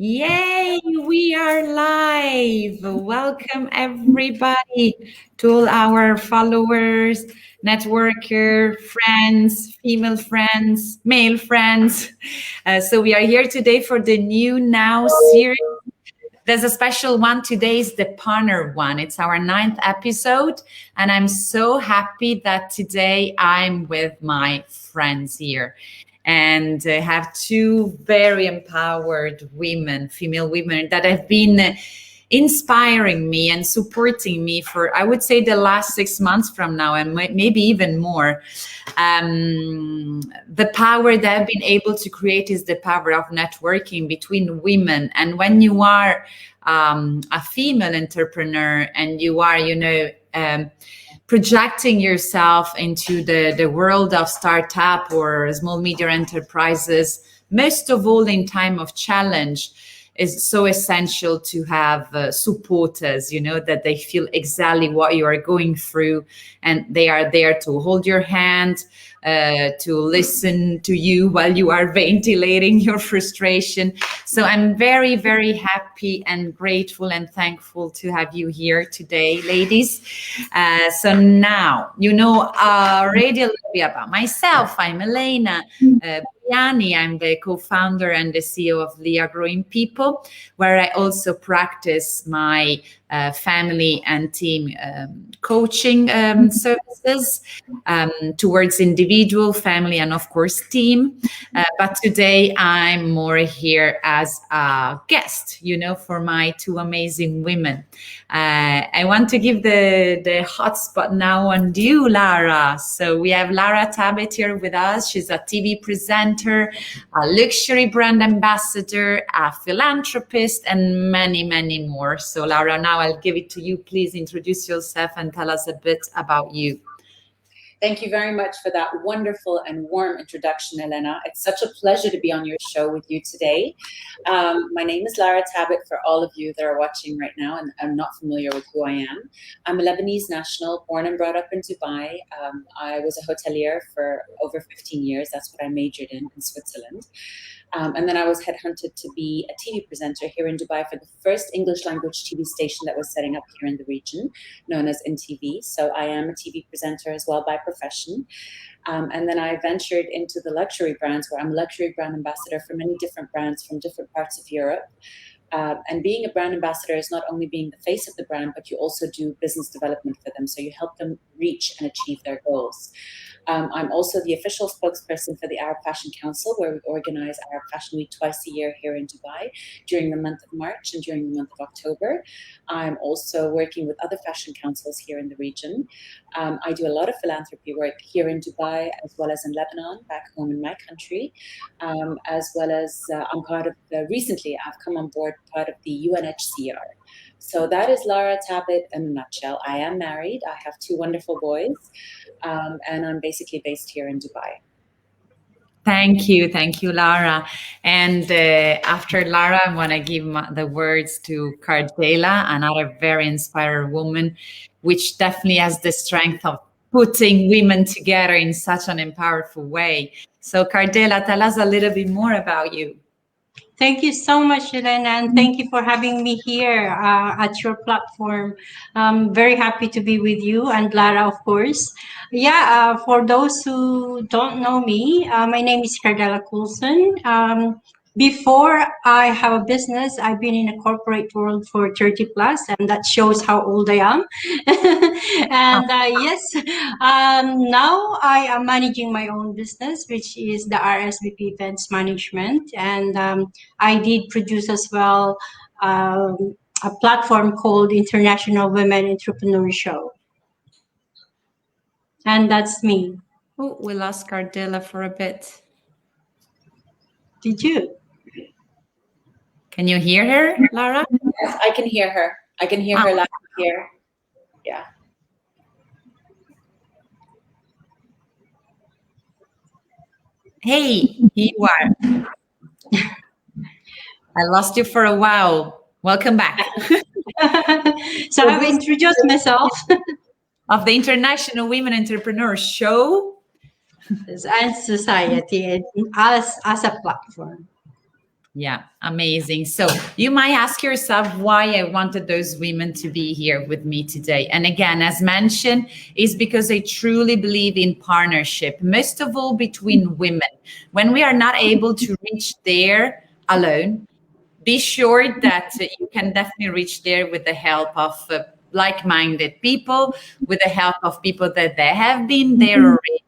Yay, we are live. Welcome everybody to all our followers, networker, friends, female friends, male friends. So we are here today for the new Now series. There's a special one. Today is the partner one. It's our 9th episode. And I'm so happy that today I'm with my friends here and have two very empowered women, female women that have been inspiring me and supporting me for, I would say, the last 6 months from now, and maybe even more. The power that I've been able to create is the power of networking between women. And when you are a female entrepreneur and you are, projecting yourself into the world of startup or small media enterprises, most of all in time of challenge, is so essential to have supporters, that they feel exactly what you are going through and they are there to hold your hand, to listen to you while you are ventilating your frustration. So I'm very, very happy and grateful and thankful to have you here today, ladies. So now, already a little bit about myself. I'm Elena Bouriani. I'm the co-founder and the CEO of Lia Growing People, where I also practice my family and team coaching services towards individual, family, and of course team. But today I'm more here as a guest, for my two amazing women. I want to give the hotspot now on you, Lara. So we have Lara Tabet here with us. She's a TV presenter, a luxury brand ambassador, a philanthropist, and many, many more. So Lara, now I'll give it to you. Please introduce yourself and tell us a bit about you. Thank you very much for that wonderful and warm introduction, Elena. It's such a pleasure to be on your show with you today. My name is Lara Tabet, for all of you that are watching right now and I'm not familiar with who I am. I'm a Lebanese national, born and brought up in Dubai. I was a hotelier for over 15 years. That's what I majored in Switzerland. And then I was headhunted to be a TV presenter here in Dubai for the first English language TV station that was setting up here in the region, known as NTV. So I am a TV presenter as well by profession. And then I ventured into the luxury brands, where I'm a luxury brand ambassador for many different brands from different parts of Europe. And being a brand ambassador is not only being the face of the brand, but you also do business development for them. So you help them reach and achieve their goals. I'm also the official spokesperson for the Arab Fashion Council, where we organize Arab Fashion Week twice a year here in Dubai during the month of March and during the month of October. I'm also working with other fashion councils here in the region. I do a lot of philanthropy work here in Dubai, as well as in Lebanon, back home in my country, as well as I'm part of, recently I've come on board part of the UNHCR. So that is Lara Tabet in a nutshell. I am married. I have two wonderful boys, and I'm basically based here in Dubai. Thank you, Lara. And after Lara, I want to give the words to Cardela, another very inspired woman, which definitely has the strength of putting women together in such an powerful way. So Cardela, tell us a little bit more about you. Thank you so much, Elena, and thank you for having me here at your platform. I'm very happy to be with you and Lara, of course. Yeah, for those who don't know me, my name is Cardela Coulson. Before I have a business, I've been in a corporate world for 30 plus, and that shows how old I am. And yes, now I am managing my own business, which is the RVSP Events Management. And I did produce as well a platform called International Women Entrepreneur Show. And that's me. Oh, we lost Cardela for a bit. Did you? Can you hear her, Lara? Yes, I can hear her. I can hear her loud here. Yeah. Hey, here you are. I lost you for a while. Welcome back. So I've introduced myself. Of the International Women Entrepreneur Show. And society, and us as a platform. Yeah, amazing. So you might ask yourself why I wanted those women to be here with me today. And again, as mentioned, is because I truly believe in partnership, most of all between women. When we are not able to reach there alone, be sure that you can definitely reach there with the help of like-minded people, with the help of people that they have been there already,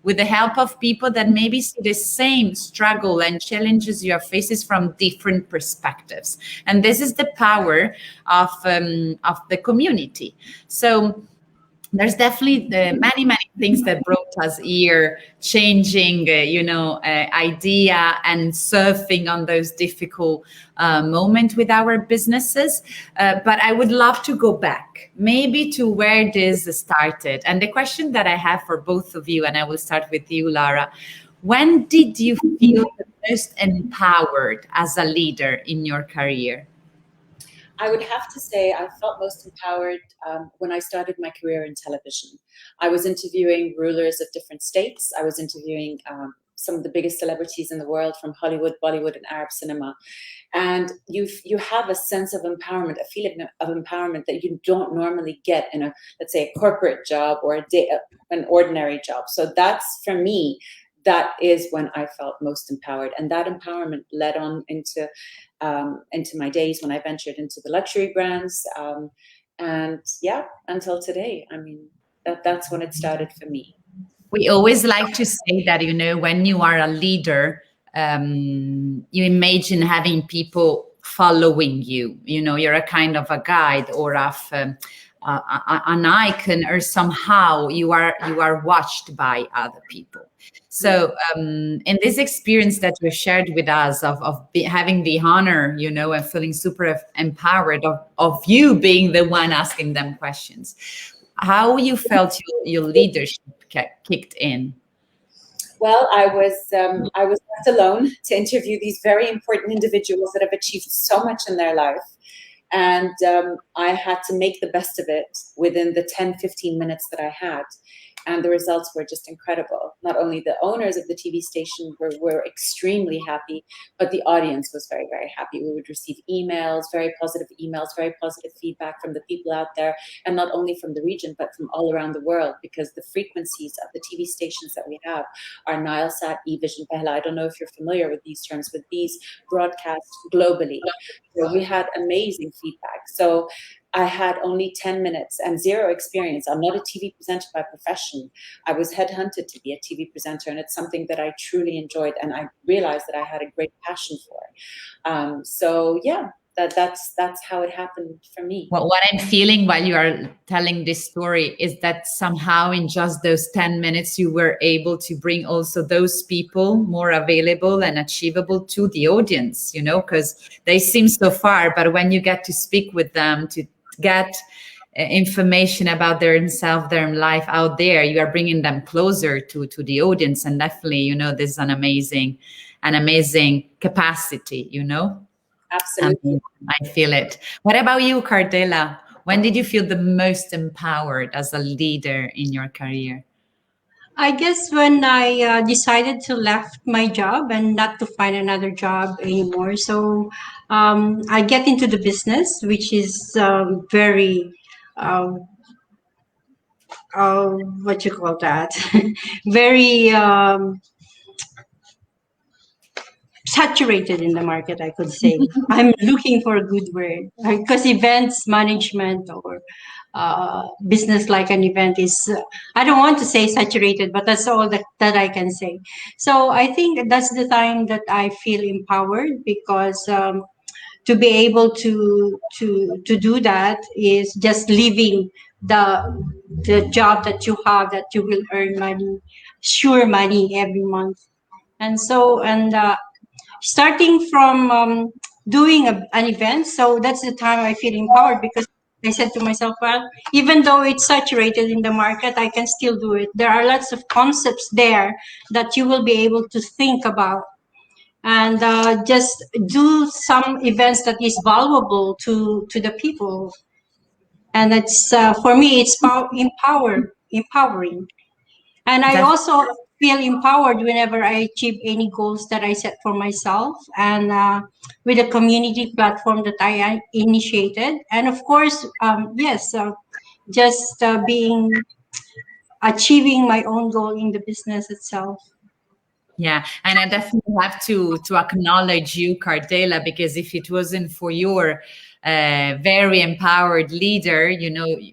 with the help of people that maybe see the same struggle and challenges you are faces from different perspectives. And this is the power of the community. So there's definitely many things that brought us here, changing idea and surfing on those difficult moments with our businesses, but I would love to go back maybe to where this started. And the question that I have for both of you, and I will start with you, Lara: when did you feel the most empowered as a leader in your career? I would have to say I felt most empowered when I started my career in television. I was interviewing rulers of different states. I was interviewing some of the biggest celebrities in the world, from Hollywood, Bollywood, and Arab cinema. And you have a sense of empowerment, a feeling of empowerment that you don't normally get in let's say, a corporate job or an ordinary job. So that's, for me, that is when I felt most empowered. And that empowerment led on into my days when I ventured into the luxury brands. And yeah, until today. I mean, that's when it started for me. We always like to say that, when you are a leader, you imagine having people following you. You're a kind of a guide or of an icon, or somehow you are watched by other people. So in this experience that you shared with us of having the honor, and feeling super empowered of you being the one asking them questions, how you felt your leadership kicked in? Well, I was left alone to interview these very important individuals that have achieved so much in their life. And I had to make the best of it within the 10-15 minutes that I had. And the results were just incredible. Not only the owners of the TV station were extremely happy, but the audience was very, very happy. We would receive emails, very positive feedback from the people out there, and not only from the region, but from all around the world, because the frequencies of the TV stations that we have are Nilesat, eVision, Pehla. I don't know if you're familiar with these terms, but these broadcast globally. So we had amazing feedback. So I had only 10 minutes and zero experience. I'm not a TV presenter by profession. I was headhunted to be a TV presenter, and it's something that I truly enjoyed, and I realized that I had a great passion for. So yeah, that's how it happened for me. Well, what I'm feeling while you are telling this story is that somehow in just those 10 minutes, you were able to bring also those people more available and achievable to the audience, because they seem so far, but when you get to speak with them, to get information about themselves, their life out there, you are bringing them closer to the audience. And definitely, this is an amazing capacity, Absolutely. I feel it. What about you, Cardela? When did you feel the most empowered as a leader in your career? I guess when I decided to left my job and not to find another job anymore. So I get into the business, which is very, what you call that, very saturated in the market, I could say. I'm looking for a good word, because events management or business like an event is, I don't want to say saturated, but that's all that I can say. So I think that's the time that I feel empowered, because to be able to do that is just leaving the job that you have, that you will earn money, sure money every month. And so, starting from doing an event, so that's the time I feel empowered, because I said to myself, well, even though it's saturated in the market, I can still do it. There are lots of concepts there that you will be able to think about, and just do some events that is valuable to the people. And it's for me, it's empowering. And I also feel empowered whenever I achieve any goals that I set for myself, and with a community platform that I initiated. And of course, yes, just being achieving my own goal in the business itself. Yeah, and I definitely have to acknowledge you, Cardela, because if it wasn't for your very empowered leader,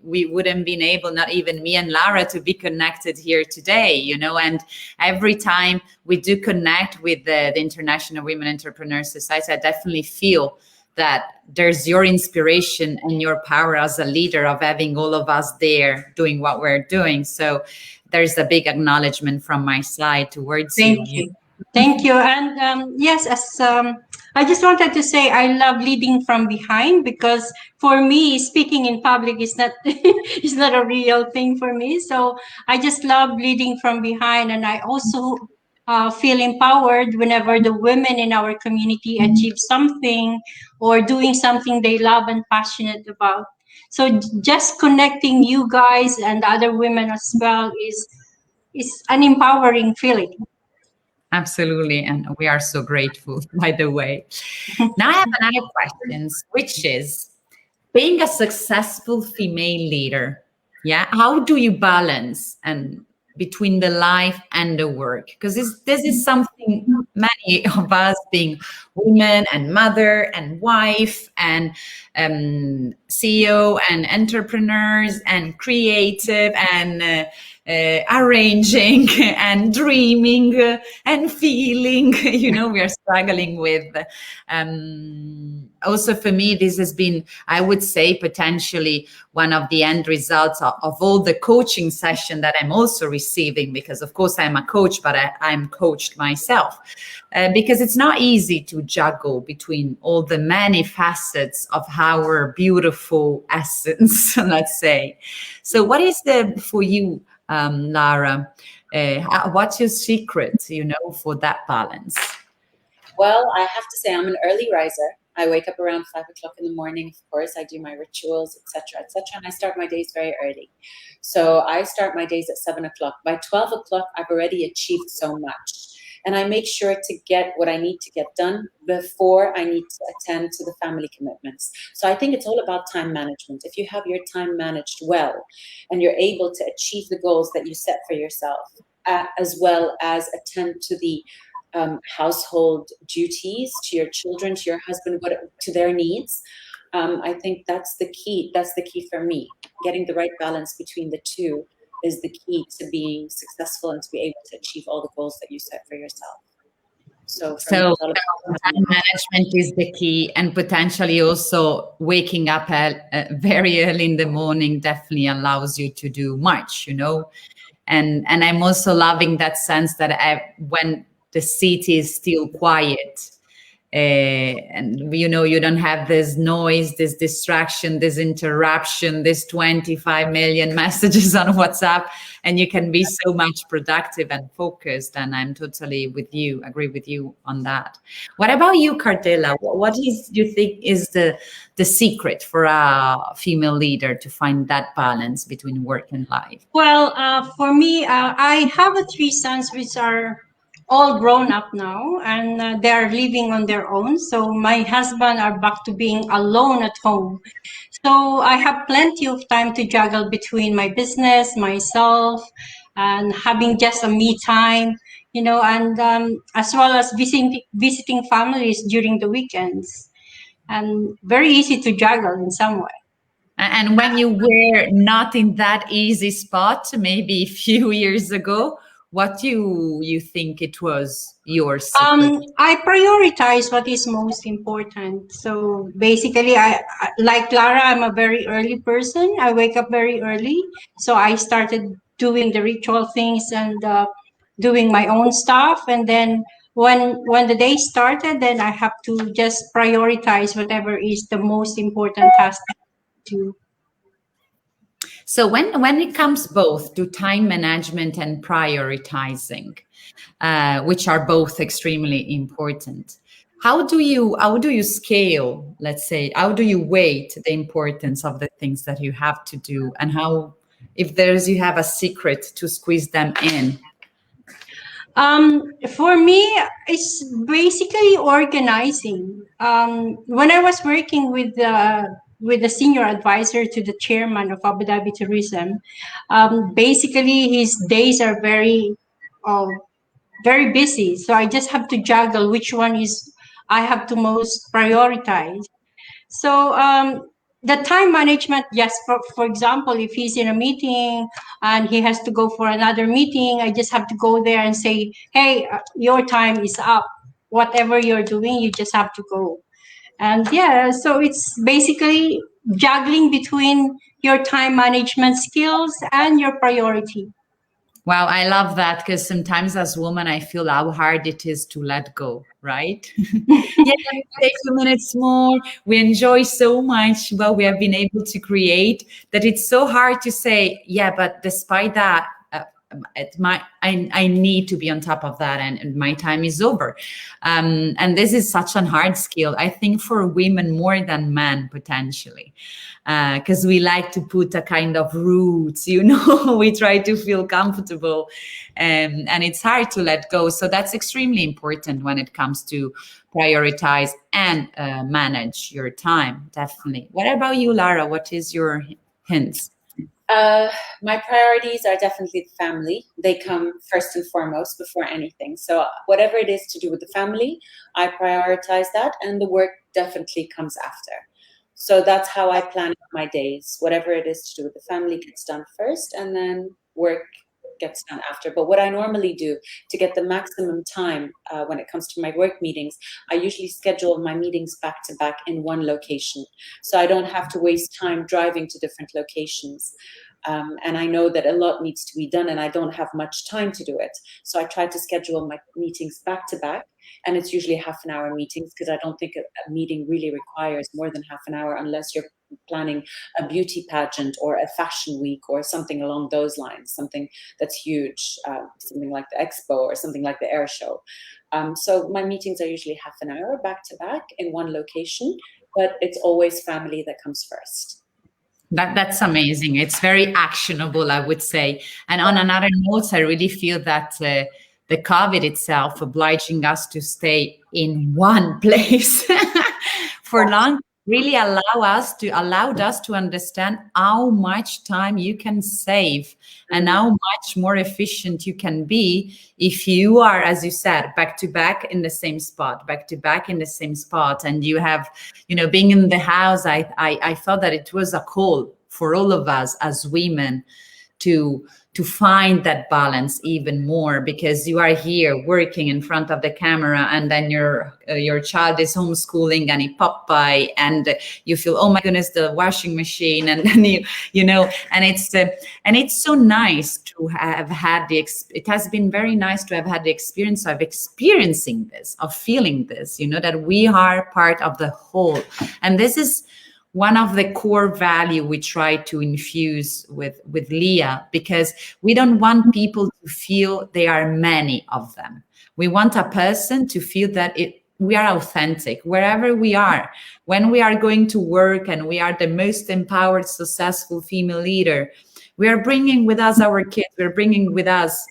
we wouldn't been able, not even me and Lara, to be connected here today, and every time we do connect with the International Women Entrepreneurs Society, I definitely feel that there's your inspiration and your power as a leader of having all of us there doing what we're doing. So there's a big acknowledgement from my side towards you. Thank you. Thank you. And yes, as I just wanted to say, I love leading from behind, because for me, speaking in public is not is not a real thing for me. So I just love leading from behind, and I also feel empowered whenever the women in our community achieve something or doing something they love and passionate about. So just connecting you guys and other women as well is an empowering feeling. Absolutely. And we are so grateful, by the way. Now I have another question, which is, being a successful female leader, how do you balance and between the life and the work? Because this is something many of us, being women and mother and wife and CEO and entrepreneurs and creative and arranging and dreaming and feeling, we are struggling with. Also for me, this has been, I would say, potentially one of the end results of all the coaching session that I'm also receiving, because of course I'm a coach, but I'm coached myself, because it's not easy to juggle between all the many facets of our beautiful essence, let's say. So what is for you, Lara, what's your secret, for that balance? Well, I have to say I'm an early riser. I wake up around 5 o'clock in the morning. Of course, I do my rituals, etc., and I start my days very early. So I start my days at 7 o'clock. By 12 o'clock, I've already achieved so much. And I make sure to get what I need to get done before I need to attend to the family commitments. So I think it's all about time management. If you have your time managed well and you're able to achieve the goals that you set for yourself, as well as attend to the household duties, to your children, to your husband, to their needs, I think that's the key. That's the key for me. Getting the right balance between the two is the key to being successful and to be able to achieve all the goals that you set for yourself. So time management is the key, and potentially also waking up very early in the morning definitely allows you to do much, and I'm also loving that sense that when the city is still quiet, and you don't have this noise, this distraction, this interruption, this 25 million messages on WhatsApp, and you can be so much productive and focused. And I'm totally agree with you on that. What about you, Cardela? What do you think is the secret for a female leader to find that balance between work and life? Well, for me, I have 3 sons which are all grown up now, and they are living on their own. So my husband are back to being alone at home. So I have plenty of time to juggle between my business, myself, and having just a me time, and as well as visiting families during the weekends, and very easy to juggle in some way. And when you were not in that easy spot, maybe a few years ago, what do you think it was your secret? I prioritize what is most important. So basically, I like Lara, I'm a very early person. I wake up very early. So I started doing the ritual things and doing my own stuff. And then when the day started, then I have to just prioritize whatever is the most important task to do. So when it comes both to time management and prioritizing, which are both extremely important, how do you scale, let's say, how do you weight the importance of the things that you have to do, and how, if you have a secret to squeeze them in? For me, it's basically organizing. When I was working with the senior advisor to the chairman of Abu Dhabi Tourism, basically his days are uh, very busy. So I just have to juggle which one is I have to most prioritize. So the time management, yes, for example, if he's in a meeting and he has to go for another meeting, I just have to go there and say, hey, your time is up. Whatever you're doing, you just have to go. And yeah, so it's basically juggling between your time management skills and your priority. Wow, I love that, because sometimes as women, I feel how hard it is to let go, right? Yeah, let me take 2 minutes more. We enjoy so much what we have been able to create that it's so hard to say, yeah, but despite that, I need to be on top of that, and my time is over. And this is such a hard skill, I think, for women more than men potentially, because we like to put a kind of roots, we try to feel comfortable, and it's hard to let go. So that's extremely important when it comes to prioritize and manage your time, definitely. What about you, Lara? What is your hints? My priorities are definitely the family. They come first and foremost before anything. So whatever it is to do with the family, I prioritize that, and the work definitely comes after. So that's how I plan my days. Whatever it is to do with the family gets done first, and then work gets done after. But what I normally do to get the maximum time when it comes to my work meetings, I usually schedule my meetings back to back in one location. So I don't have to waste time driving to different locations. And I know that a lot needs to be done, and I don't have much time to do it. So I try to schedule my meetings back to back, and it's usually half-an-hour meetings, because I don't think a meeting really requires more than half an hour unless you're planning a beauty pageant or a fashion week or something along those lines, something that's huge, something like the expo or something like the air show. So my meetings are usually half an hour back to back in one location, but it's always family that comes first. That's amazing. It's very actionable, I would say. And on another note, I really feel that the COVID itself obliging us to stay in one place for long really allowed us to understand how much time you can save and how much more efficient you can be if you are, as you said, back to back in the same spot, and you have, being in the house. I thought that it was a call for all of us as women to find that balance even more, because you are here working in front of the camera, and then your child is homeschooling and he popped by, and you feel, oh my goodness, the washing machine, and then and it's so nice to have had it has been very nice to have had the experience of experiencing this, of feeling this, that we are part of the whole. And this is one of the core value we try to infuse with Leah, because we don't want people to feel there are many of them. We want a person to feel that we are authentic wherever we are. When we are going to work and we are the most empowered, successful female leader, we are bringing with us our kids. We're bringing with us,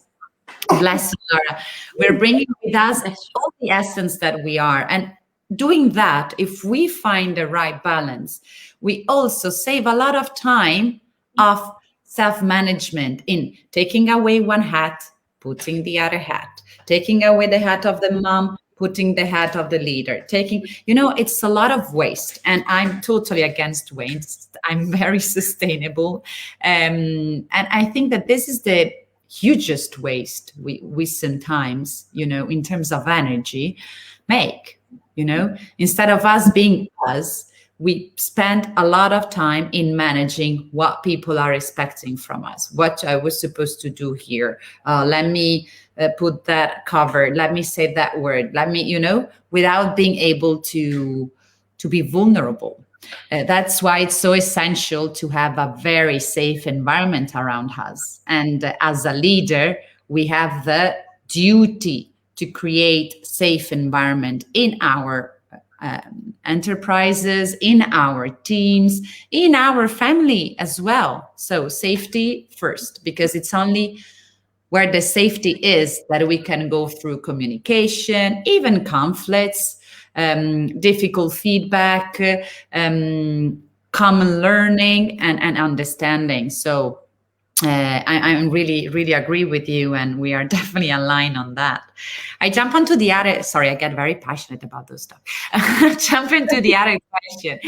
bless you, Lara, we're bringing with us all the essence that we are. And doing that, if we find the right balance, we also save a lot of time of self-management in taking away one hat, putting the other hat, taking away the hat of the mom, putting the hat of the leader, it's a lot of waste. And I'm totally against waste. I'm very sustainable. And I think that this is the hugest waste we sometimes, in terms of energy, make. Instead of us being us, we spend a lot of time in managing what people are expecting from us, what I was supposed to do here. Let me put that cover. Let me say that word. Let me, without being able to be vulnerable. That's why it's so essential to have a very safe environment around us. And as a leader, we have the duty to create safe environment in our enterprises, in our teams, in our family as well. So safety first, because it's only where the safety is that we can go through communication, even conflicts, difficult feedback, common learning, and understanding. So I really agree with you, and we are definitely aligned on that. I jump onto the other, sorry, I get very passionate about those stuff. Jump into the other question.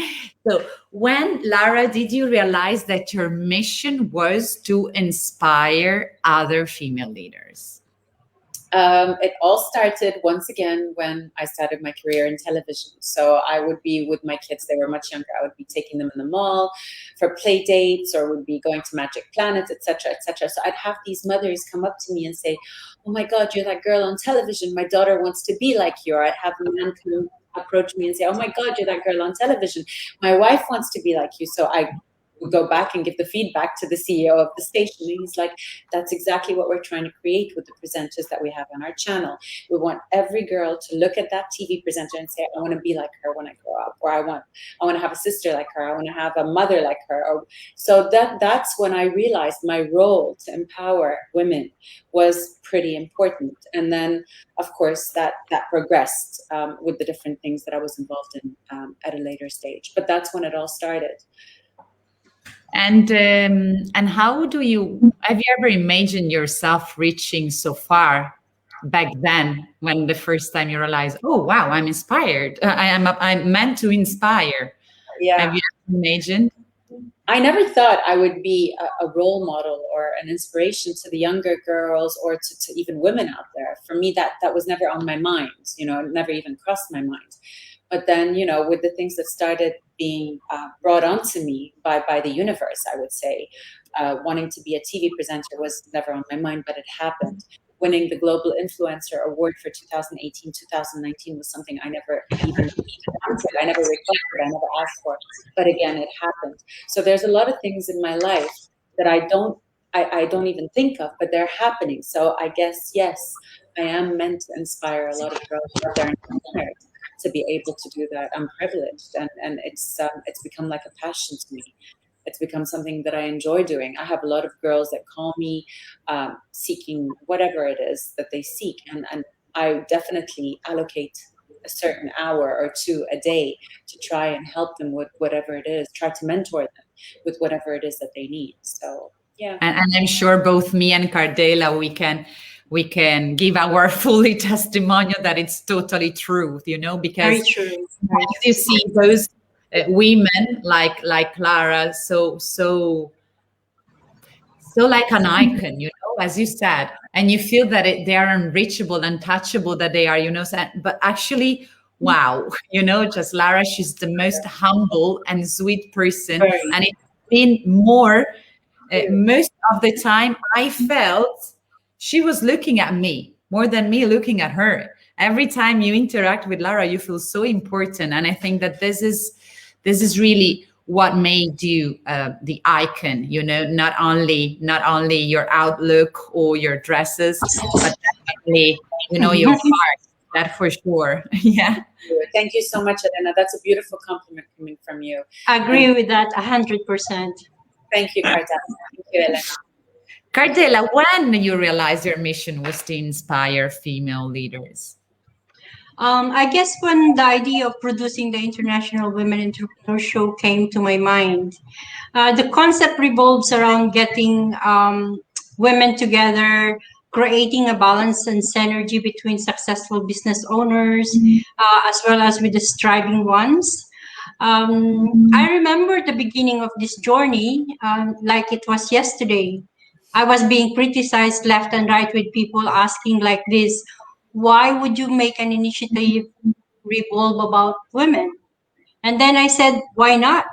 So when, Lara, did you realize that your mission was to inspire other female leaders? It all started once again when I started my career in television. So I would be with my kids, they were much younger. I would be taking them in the mall for play dates, or would be going to Magic Planet, etc., etc. So I'd have these mothers come up to me and say, "Oh my God, you're that girl on television. My daughter wants to be like you." Or I'd have a man come approach me and say, "Oh my God, you're that girl on television. My wife wants to be like you." So I would go back and give the feedback to the CEO of the station. And he's like, "That's exactly what we're trying to create with the presenters that we have on our channel. We want every girl to look at that TV presenter and say, I want to be like her when I grow up, or I want to have a sister like her, I want to have a mother like her." Or, so that's when I realized my role to empower women was pretty important. And then, of course, that progressed with the different things that I was involved in at a later stage. But that's when it all started. And how have you ever imagined yourself reaching so far back then, when the first time you realized, oh wow, I'm inspired, I'm meant to inspire? Yeah. Have you ever imagined? I never thought I would be a role model or an inspiration to the younger girls, or to even women out there. For me, that was never on my mind. It never even crossed my mind. But then, with the things that started being brought onto me by the universe, I would say, wanting to be a TV presenter was never on my mind, but it happened. Winning the Global Influencer Award for 2018-2019 was something I never even wanted. I never requested, I never asked for. But again, it happened. So there's a lot of things in my life that I don't even think of, but they're happening. So I guess, yes, I am meant to inspire a lot of girls out there, and I'm honored to be able to do that. I'm privileged, and it's become like a passion to me. It's become something that I enjoy doing. I have a lot of girls that call me seeking whatever it is that they seek, and I definitely allocate a certain hour or two a day to try and help them with whatever it is, try to mentor them with whatever it is that they need. So yeah. And I'm sure both me and Cardela, we can give our fully testimonial that it's totally true, because very true. You see those women like Lara, so like an icon, as you said, and you feel that they are unreachable, untouchable, that they are, but actually, wow, just Lara, she's the most humble and sweet person. And it's been more, most of the time I felt she was looking at me more than me looking at her. Every time you interact with Lara, you feel so important. And I think that this is really what made you the icon, not only your outlook or your dresses, but definitely, your heart, that for sure. Yeah. Thank you so much, Elena. That's a beautiful compliment coming from you. I agree with that 100%. Thank you, Cardela. Thank you, Elena. Cardela, when you realized your mission was to inspire female leaders? I guess when the idea of producing the International Women Entrepreneur Show came to my mind, the concept revolves around getting women together, creating a balance and synergy between successful business owners, as well as with the striving ones. I remember the beginning of this journey like it was yesterday. I was being criticized left and right with people asking like this, why would you make an initiative revolve about women? And then I said, why not?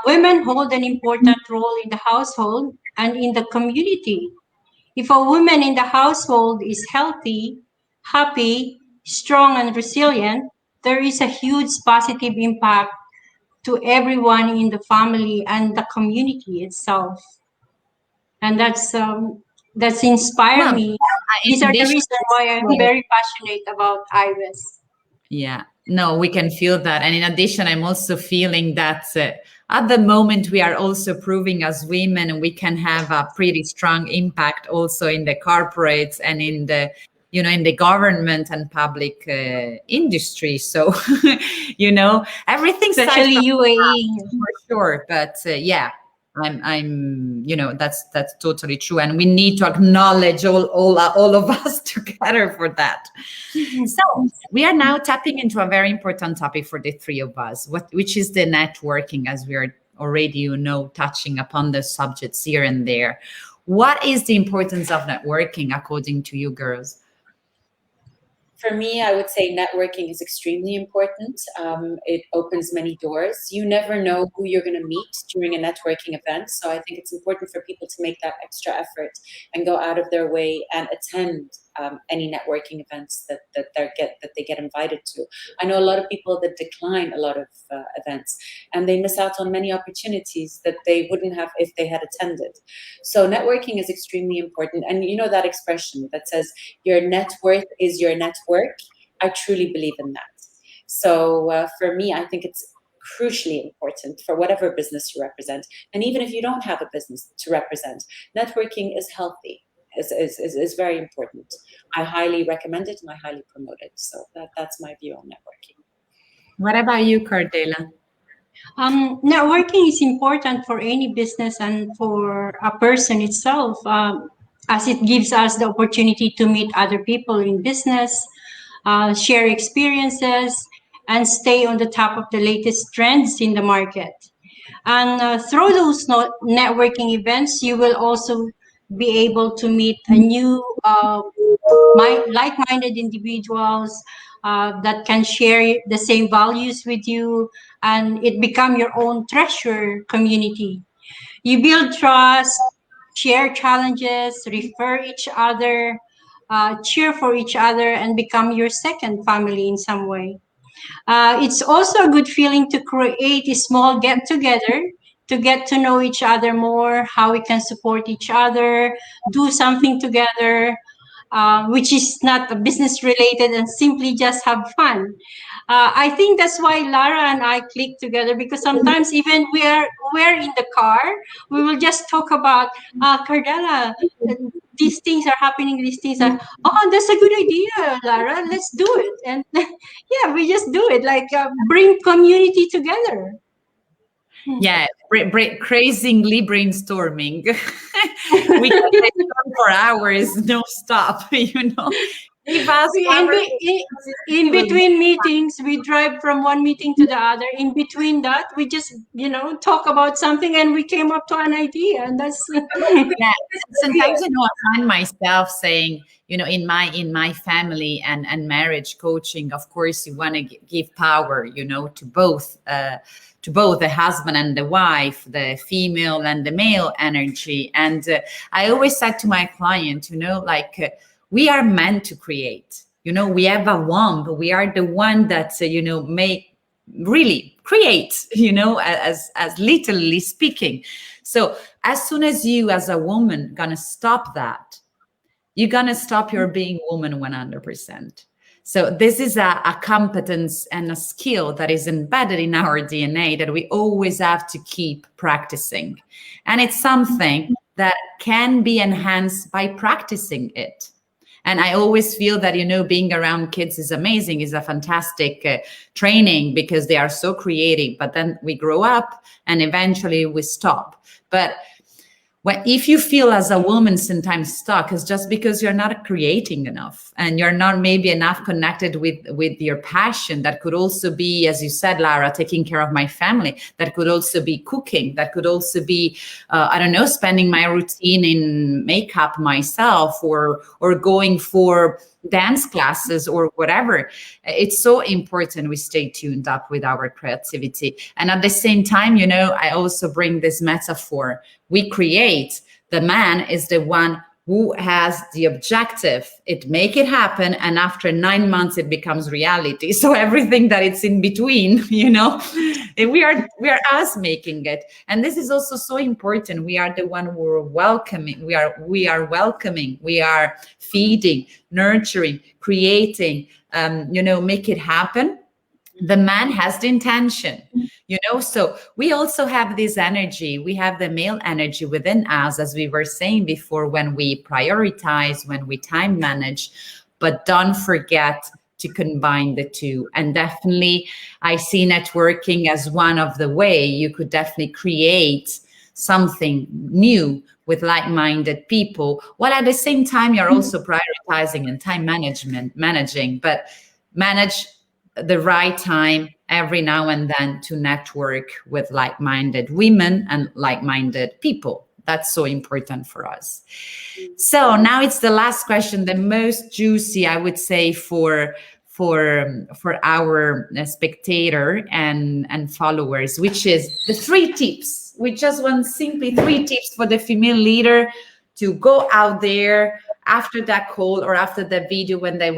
Women hold an important role in the household and in the community. If a woman in the household is healthy, happy, strong, and resilient, there is a huge positive impact to everyone in the family and the community itself. And that's inspired me. These are the reasons why I'm very passionate about IWES. Yeah, No, we can feel that. And in addition, I'm also feeling that at the moment we are also proving as women we can have a pretty strong impact also in the corporates and in the, in the government and public industry. So, everything starts Especially from UAE. for sure. But yeah, I'm, that's totally true, and we need to acknowledge all of us together for that. So we are now tapping into a very important topic for the three of us, which is the networking, as we are already, touching upon the subjects here and there. What is the importance of networking according to you girls? For me, I would say networking is extremely important. It opens many doors. You never know who you're going to meet during a networking event. So I think it's important for people to make that extra effort and go out of their way and attend any networking events that they get invited to. I know a lot of people that decline a lot of events, and they miss out on many opportunities that they wouldn't have if they had attended. So networking is extremely important. And you know that expression that says your net worth is your network. I truly believe in that. So for me, I think it's crucially important for whatever business you represent. And even if you don't have a business to represent, networking is healthy. Is very important. I highly recommend it and I highly promote it. So that's my view on networking. What about you, Cardela? Networking is important for any business and for a person itself, as it gives us the opportunity to meet other people in business, share experiences, and stay on the top of the latest trends in the market. And through those networking events, you will also be able to meet a new like-minded individuals that can share the same values with you, and it become your own treasure community. You build trust, share challenges, refer each other, cheer for each other, and become your second family in some way. It's also a good feeling to create a small get together to get to know each other more, how we can support each other, do something together, which is not business related and simply just have fun. I think that's why Lara and I click together, because sometimes even we're in the car, we will just talk about Cardela. These things are happening. These things are. Oh, that's a good idea, Lara. Let's do it. And yeah, we just do it. Like bring community together. Yeah, crazily brainstorming. We can brainstorm for hours, no stop. In between meetings, we drive from one meeting to the other. In between that, we just talk about something, and we came up to an idea, and that's yeah. Sometimes I find myself saying, in my family and marriage coaching, of course, you want to give power, to both. To both the husband and the wife, the female and the male energy. And I always said to my client, we are meant to create. We have a womb. We are the one that, may really create, as literally speaking. So as soon as you as a woman gonna stop that, you're gonna stop your being woman 100%. So this is a competence and a skill that is embedded in our DNA that we always have to keep practicing. And it's something that can be enhanced by practicing it. And I always feel that, being around kids is amazing, is a fantastic training because they are so creative. But then we grow up and eventually we stop. But if you feel as a woman sometimes stuck, it's just because you're not creating enough and you're not maybe enough connected with your passion. That could also be, as you said, Lara, taking care of my family. That could also be cooking. That could also be, spending my routine in makeup myself or going for dance classes or whatever. It's so important we stay tuned up with our creativity. And at the same time, I also bring this metaphor. We create. The man is the one who has the objective. It make it happen, and after 9 months it becomes reality. So everything that it's in between, we are us making it. And this is also so important. We are the one who are welcoming. We are welcoming. We are feeding, nurturing, creating. Make it happen. the man has the intention, so we also have this energy. We have the male energy within us, as we were saying before, when we prioritize, when we time manage, but don't forget to combine the two. And definitely I see networking as one of the way you could definitely create something new with like-minded people, while at the same time you're also prioritizing and time managing, but manage the right time every now and then to network with like-minded women and like-minded people. That's so important for us. So now it's the last question, the most juicy, I would say, for our spectator and followers, which is the 3 tips. We just want simply 3 tips for the female leader to go out there after that call or after the video, when they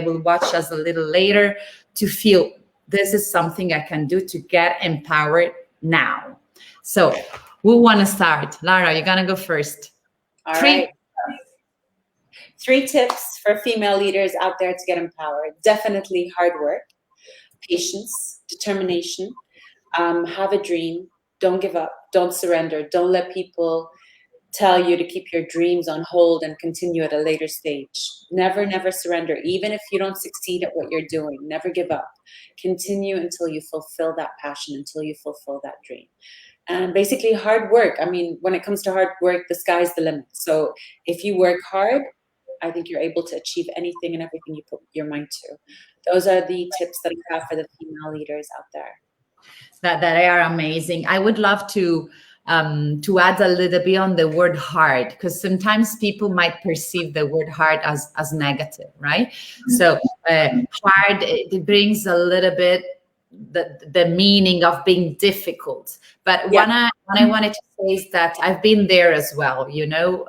will watch us a little later, to feel this is something I can do to get empowered now. So we want to start. Lara, you're gonna go first. All right. 3 tips for female leaders out there to get empowered. Definitely hard work, patience, determination, have a dream, don't give up, don't surrender, don't let people tell you to keep your dreams on hold and continue at a later stage. Never, never surrender. Even if you don't succeed at what you're doing, never give up. Continue until you fulfill that passion, until you fulfill that dream. And basically hard work. I mean, when it comes to hard work, the sky's the limit. So if you work hard, I think you're able to achieve anything and everything you put your mind to. Those are the tips that I have for the female leaders out there. That are amazing. I would love to add a little bit on the word hard, because sometimes people might perceive the word hard as negative, right? So hard, it brings a little bit the meaning of being difficult. But what I wanted to say is that I've been there as well,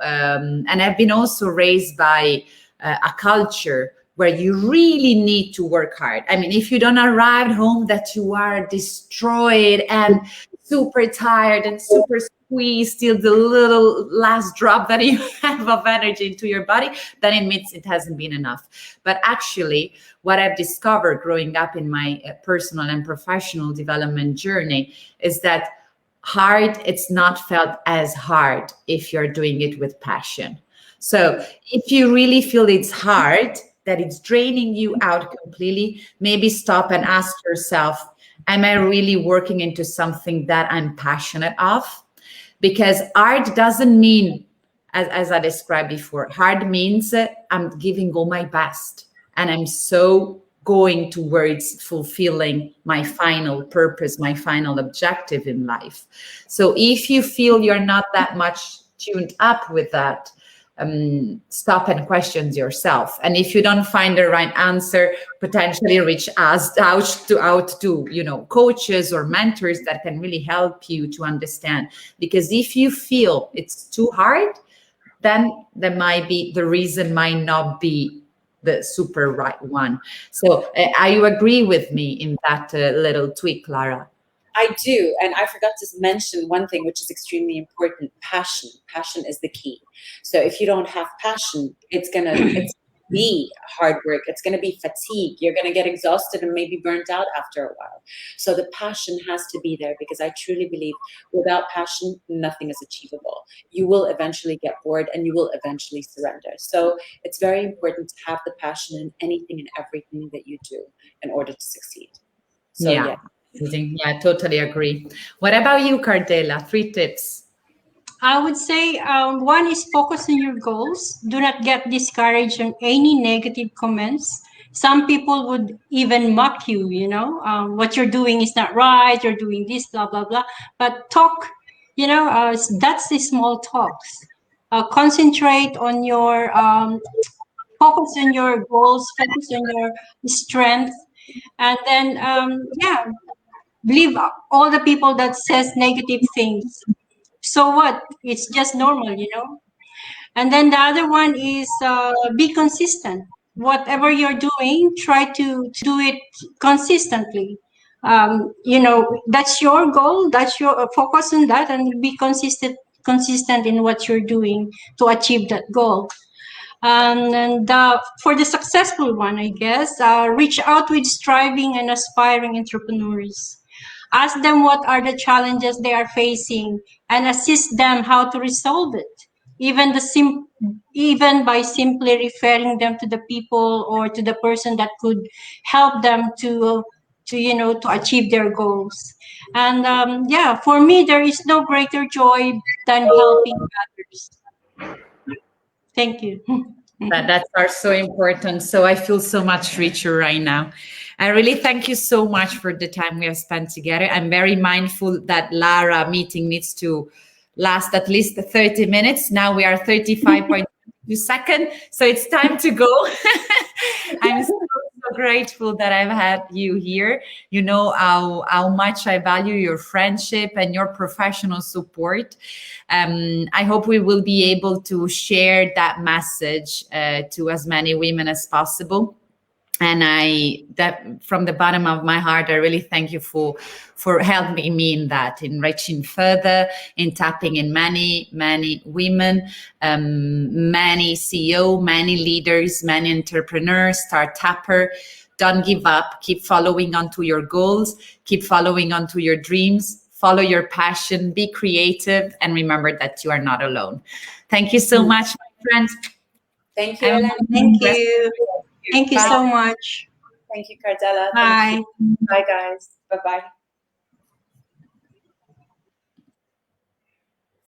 and I've been also raised by a culture where you really need to work hard. I mean, if you don't arrive home that you are destroyed and super tired and super squeezed till the little last drop that you have of energy into your body, then it means it hasn't been enough. But actually, what I've discovered growing up in my personal and professional development journey is that hard, it's not felt as hard if you're doing it with passion. So if you really feel it's hard, that it's draining you out completely, maybe stop and ask yourself, am I really working into something that I'm passionate of? Because hard doesn't mean, as I described before, hard means I'm giving all my best and I'm so going towards fulfilling my final purpose, my final objective in life. So if you feel you're not that much tuned up with that, stop and question yourself. And if you don't find the right answer, potentially reach out to coaches or mentors that can really help you to understand. Because if you feel it's too hard, then the reason might not be the super right one. So you agree with me in that little tweak, Lara? I do. And I forgot to mention one thing, which is extremely important. Passion. Passion is the key. So if you don't have passion, it's going to be hard work. It's going to be fatigue. You're going to get exhausted and maybe burnt out after a while. So the passion has to be there, because I truly believe without passion, nothing is achievable. You will eventually get bored and you will eventually surrender. So it's very important to have the passion in anything and everything that you do in order to succeed. So yeah. Yeah, I totally agree. What about you, Cardela? 3 tips. I would say one is focus on your goals. Do not get discouraged on any negative comments. Some people would even mock you, what you're doing is not right, you're doing this, blah, blah, blah. But talk, that's the small talks. Concentrate on your, focus on your goals, focus on your strength. And then, leave all the people that says negative things. So what? It's just normal, And then the other one is be consistent. Whatever you're doing, try to do it consistently. That's your goal. That's your focus on that, and be consistent in what you're doing to achieve that goal. And for the successful one, I guess, reach out with striving and aspiring entrepreneurs. Ask them what are the challenges they are facing and assist them how to resolve it. Even by simply referring them to the people or to the person that could help them to achieve their goals. And for me, there is no greater joy than helping others. Thank you. That's are so important. So I feel so much richer right now. I really thank you so much for the time we have spent together. I'm very mindful that Lara meeting needs to last at least 30 minutes. Now we are 35.2 seconds. So it's time to go. I'm so grateful that I've had you here. You know how much I value your friendship and your professional support. I hope we will be able to share that message to as many women as possible. And that from the bottom of my heart, I really thank you for helping me in that, in reaching further, in tapping in many women, many CEO, many leaders, many entrepreneurs, start-tapper. Don't give up. Keep following onto your goals. Keep following onto your dreams. Follow your passion. Be creative, and remember that you are not alone. Thank you so much, my friends. Thank you, Elena. Thank you. Thank you so much. Thank you, Cardela. Bye. Bye, guys. Bye-bye.